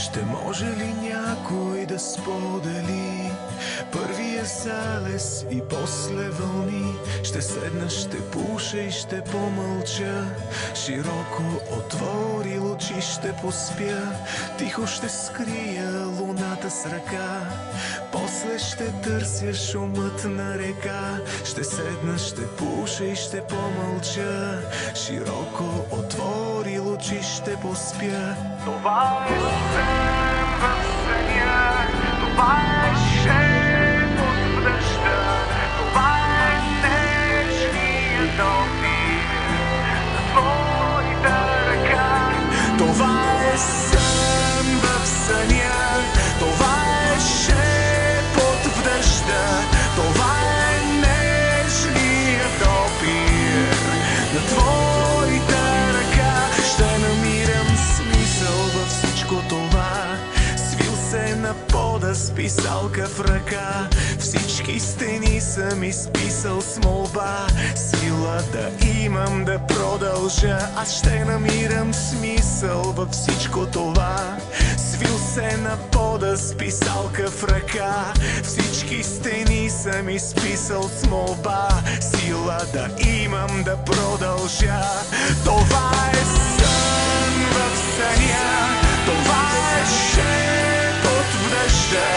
Ще може ли някой да сподели първия залез и после вълни? Ще седна, ще пуша и ще помълча, широко отвори очи ще поспя, тихо ще скрия луната с ръка. После ще търся шумът на река, ще седна, ще пуша и ще помълча, широко отвори очи ще поспя. Това е сън в съня, това е шепот в дъжда, това е нежния дотик на твоята ръка. Това е сън в съня, това е шепот в дъжда, това е нежния допир на твоята ръка. Ще намирам смисъл във всичко това, свил се на пода с писалка в ръка. Всички стени съм изписал с молба, сила да имам да продължа. Аз ще намирам смисъл във всичко това, свил се на пода с писалка в ръка. Всички стени съм изписал с молба, сила да имам да продължа. Това е сън в съня, това е шепот в дъжда,